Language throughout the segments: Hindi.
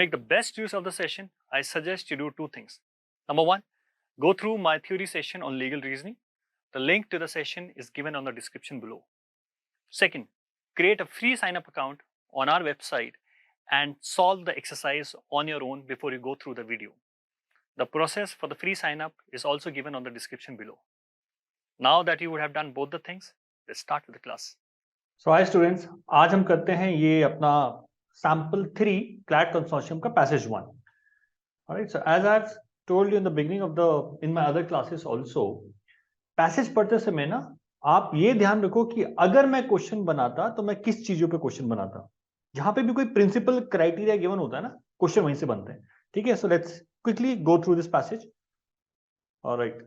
make the best use of the session, I suggest you do two things. Number one, go through my theory session on legal reasoning. The link to the session is given on the description below. Second, create a free sign-up account on our website and solve the exercise on your own before you go through the video. The process for the free sign-up is also given on the description below. Now that you would have done both the things, let's start with the class. So hi students, आज हम करते हैं ये अपना sample 3 CLAT consortium का passage 1. Alright, so as I've told you in the beginning of in my other classes also, passage पढ़ते समय ना आप ये ध्यान रखो कि अगर मैं क्वेश्चन बनाता तो मैं किस चीजों पे क्वेश्चन बनाता. जहां पे भी कोई प्रिंसिपल क्राइटेरिया गिवन होता है ना, क्वेश्चन वहीं से बनते हैं. ठीक है, so let's quickly go through this passage. Alright,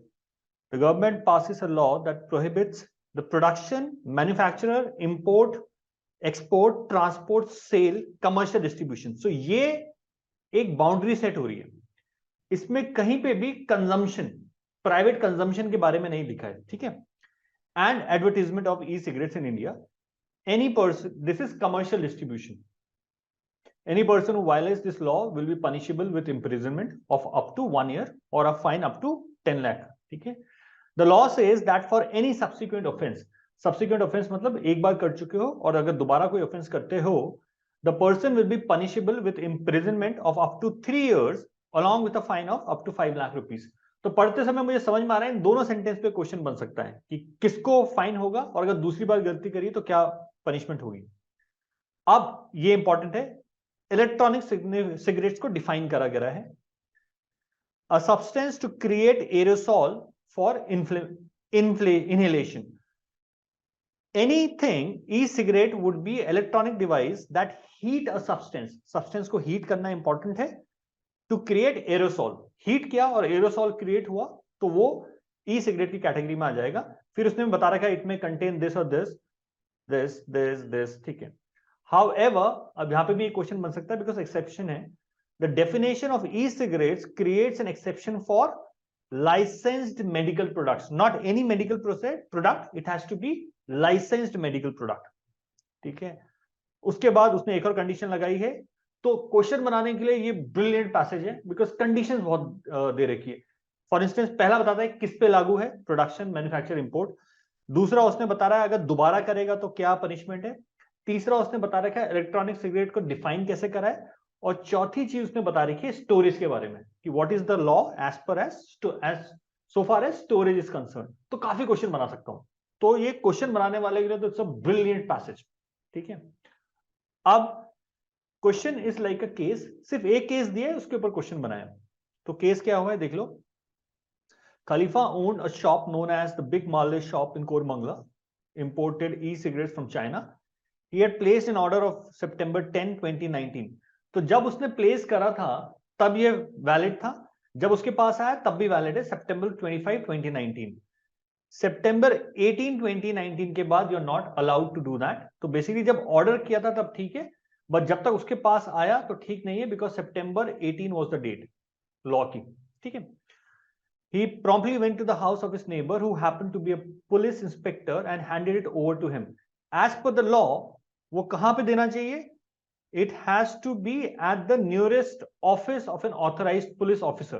the government passes a law that prohibits the production, manufacture, import, export, transport, sale, commercial distribution. So ये एक बाउंड्री सेट हो रही है. इसमें कहीं पे भी कंजम्पशन, प्राइवेट कंजम्पशन के बारे में नहीं लिखा है. ठीक है. And advertisement of e cigarettes in India. Any person, this is commercial distribution. Any person who violates this law will be punishable with imprisonment of up to 1 year or a fine up to 10 lakh. ठीक है. The law says that for any subsequent offense, subsequent offense मतलब एक बार कर चुके हो और अगर दोबारा कोई offense करते हो, the person will be punishable with imprisonment of up to 3 years along with a fine of up to 5 lakh rupees. तो पढ़ते समय मुझे समझ में आ रहा है इन दोनों सेंटेंस पे क्वेश्चन बन सकता है कि किसको फाइन होगा और अगर दूसरी बार गलती करी तो क्या पनिशमेंट होगी. अब ये इंपॉर्टेंट है, इलेक्ट्रॉनिक सिगरेट्स को डिफाइन करा गया है. A substance to create aerosol for inhalation. Anything, e-cigarette would be electronic device that heat a substance. Substance को heat करना important है. To create aerosol. Heat किया और aerosol create हुआ तो वो e-cigarette की कैटेगरी में आ जाएगा. फिर उसने बता रखा है it may contain this or this. ठीक है. However, अब यहाँ पे भी एक क्वेश्चन बन सकता है because exception है. The definition of e-cigarettes creates an exception for licensed medical products. Not any medical product. It has to be licensed medical product. ठीक है. उसके बाद उसने एक और कंडीशन लगाई है. तो क्वेश्चन बनाने के लिए ये ब्रिलियंट पैसेज है बिकॉज कंडीशंस बहुत दे रखी है. फॉर इंस्टेंस पहला बताता है किस पे लागू है, प्रोडक्शन, मैन्युफैक्चर, इंपोर्ट. दूसरा उसने बता रहा है अगर दोबारा करेगा तो क्या पनिशमेंट है. तीसरा उसने बता रखा है इलेक्ट्रॉनिक सिगरेट को डिफाइन कैसे करा है. और चौथी चीज उसने बता रखी है स्टोरेज के बारे में कि what is the law as per as so far as storage is concern. तो काफी क्वेश्चन बना सकता हूं. तो ये क्वेश्चन बनाने वाले के लिए तो इट्स अ ब्रिलियंट पैसेज. ठीक है. अब question is like a case. सिर्फ एक केस दिया है, उसके ऊपर क्वेश्चन बनाया. तो केस क्या हुआ है देख लो. खलीफा owned a shop known as the Big Malay shop in Koramangala, imported e-cigarettes from China. He had placed an order of September 10, 2019. तो जब उसने प्लेस करा था तब ये वैलिड था, जब उसके पास आया तब भी वैलिड है. सितंबर 25, 2019. सितंबर 18, 2019 के बाद you are not allowed to do that. तो बेसिकली जब ऑर्डर किया था तब ठीक है, बट जब तक उसके पास आया तो ठीक नहीं है because September 18 was the date law की. ठीक है. He promptly went to the house of his neighbor who happened to be a police inspector and handed it over to him. As per the law, वो कहां पे देना चाहिए? It has to be at the nearest office of an authorized police officer.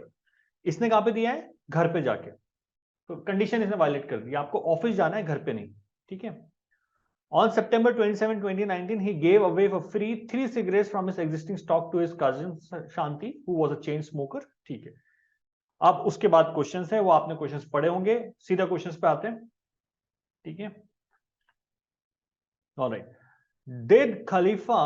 इसने कहां पे दिया है? घर पे जाके. तो कंडीशन इसने वायलेट कर दी. आपको ऑफिस जाना है, घर पे नहीं. ठीक है. On September 27, 2019, he gave away for free 3 cigarettes from his existing stock to his cousin Shanti, who was a chain smoker. ठीक है. अब उसके बाद क्वेश्चंस है, वो आपने क्वेश्चंस पढ़े होंगे. सीधा क्वेश्चंस पे आते हैं. ठीक है. Alright. Did Khalifa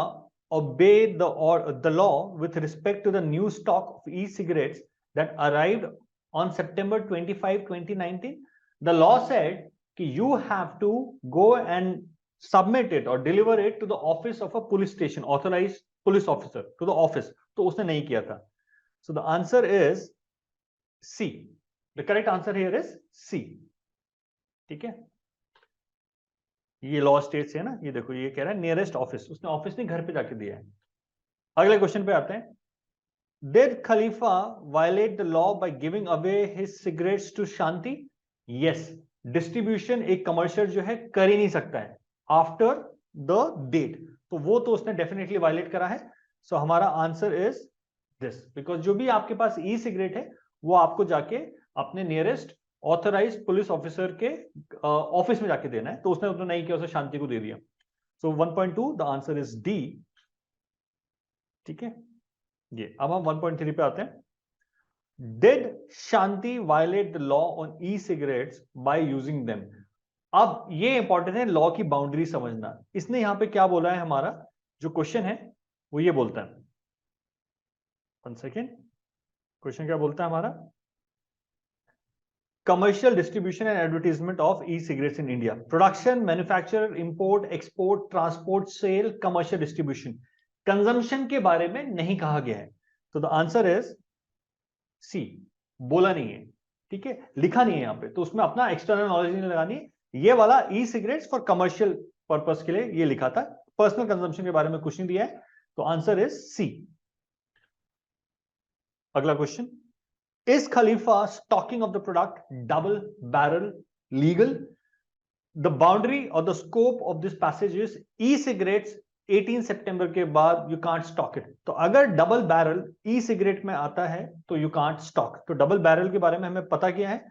obey the law with respect to the new stock of e-cigarettes that arrived on September 25, 2019? The law said कि you have to go and submit it or deliver it to the office of a police station, authorized police officer, to the office. तो उसने नहीं किया था. So the answer is C. The correct answer here is C. ठीक है. ये लॉ स्टेट्स है ना, ये देखो ये कह रहा है नियरेस्ट ऑफिस. उसने ऑफिस नहीं घर पे जाके दिया है. अगले क्वेश्चन पे आते हैं. Did Khalifa violate the law by giving away his cigarettes to Shanti? Yes. Distribution एक कमर्शियल जो है कर ही नहीं सकता है आफ्टर द डेट, तो वो तो उसने डेफिनेटली वायलेट करा है. सो हमारा आंसर इज दिस, बिकॉज जो भी आपके पास ई सिगरेट है वो आपको जाके अपने नियरेस्ट ऑथराइज्ड पुलिस ऑफिसर के ऑफिस में जाके देना है, तो उसने उतना नहीं किया, उसे शांति को दे दिया. सो 1.2 द आंसर इज डी. ठीक है, ये अब हम 1.3 पे आते हैं. Did Shanti violate the law on e-cigarettes by using them? अब ये इंपॉर्टेंट है लॉ की बाउंड्री समझना. इसने यहां पे क्या बोला है, हमारा जो क्वेश्चन है वो ये बोलता है, 1 सेकेंड, क्वेश्चन क्या बोलता है हमारा, commercial distribution and advertisement of e cigarettes in India. Production, manufacture, import, export, transport, sale, commercial distribution. Consumption के बारे में नहीं कहा गया है, तो द आंसर इज सी. बोला नहीं है, ठीक है, लिखा नहीं है यहां पे, तो उसमें अपना एक्सटर्नल नॉलेज नहीं लगानी. ये वाला ई सिगरेट्स फॉर कमर्शियल पर्पस के लिए ये लिखा था, पर्सनल कंजम्पशन के बारे में कुछ नहीं दिया है, तो आंसर इज सी. अगला question, is Khalifa stocking of the product double barrel legal? The boundary और the scope of this passage is e cigarettes 18 सितंबर के बाद यू कांट स्टॉक इट. तो अगर डबल बैरल ई सिगरेट में आता है तो यू कांट स्टॉक. तो डबल बैरल के बारे में हमें पता क्या है,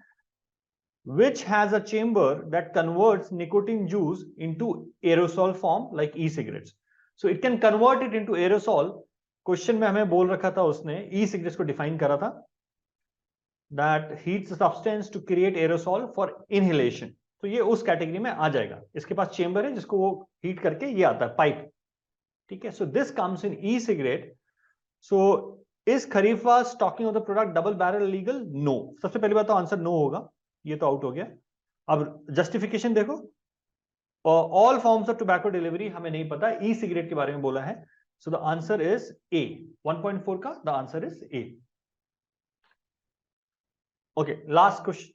which has a chamber that converts nicotine juice into aerosol form like e-cigarettes. So it can convert it into aerosol. Question में हमें बोल रखा था उसने, ई सिगरेट्स को डिफाइन करा था, that heats the substance to create aerosol for inhalation. तो ये उस कैटेगरी में आ जाएगा. इसके पास चेंबर है जिसको वो हीट करके ये आता है पाइप. ठीक है, so this comes in e cigarette. So is Khalifa stocking of the product double barrel legal? No. सबसे पहली बात तो आंसर नो होगा, ये तो आउट हो गया. अब जस्टिफिकेशन देखो, all forms of tobacco delivery हमें नहीं पता, ई सिगरेट के बारे में बोला है, so the answer is A. 1.4 का the answer is A. Okay, last question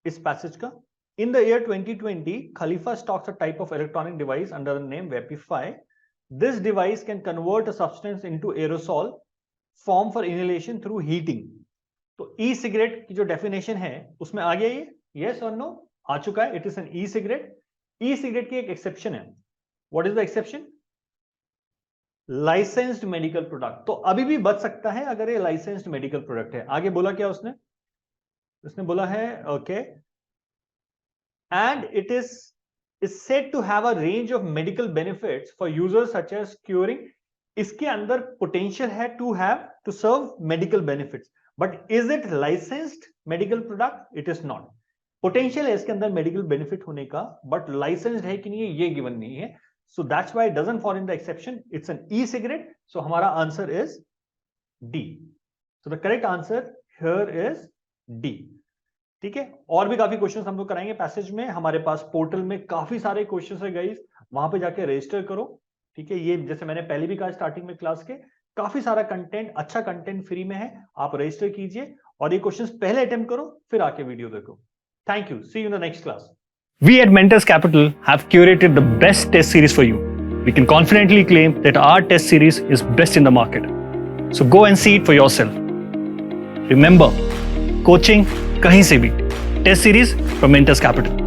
इस पैसेज का. In the year 2020 Khalifa stocks a type of electronic device under the name Vapify. This device can convert a substance into aerosol form for inhalation through heating. तो e-cigarette की जो डेफिनेशन है उसमें आ गया ये, yes or no? आ चुका है, it is an e-cigarette. E-cigarette की एक एक्सेप्शन है. What is the exception? Licensed medical product. तो अभी भी बच सकता है अगर ये licensed medical product है. आगे बोला क्या उसने बोला है okay, and it is said to have a range of medical benefits for users such as curing. इसके अंदर potential है to serve medical benefits, but is it licensed medical product? It is not. Potential है इसके अंदर medical benefit होने का, but licensed है कि नहीं है ये given नहीं है, so that's why it doesn't fall in the exception. It's an e-cigarette, so हमारा answer is D. So the correct answer here is D. ठीक है, और भी काफी क्वेश्चंस हम लोग कराएंगे पैसेज में. हमारे पास पोर्टल में काफी सारे क्वेश्चंस है गाइस, वहां पे जाके रजिस्टर करो. ठीक है, ये जैसे मैंने पहले भी कहा स्टार्टिंग में क्लास के, काफी सारा कंटेंट, अच्छा कंटेंट फ्री में है, आप रजिस्टर कीजिए और ये क्वेश्चंस पहले अटेम्प्ट करो, फिर आके वीडियो देखो. Thank you, see you in the next class. We at Mentors Capital have curated the best test series for you. We can confidently claim that our test series is best in the market. So go and see it for yourself. Remember, coaching कहीं से भी. Test series from Mentors capital.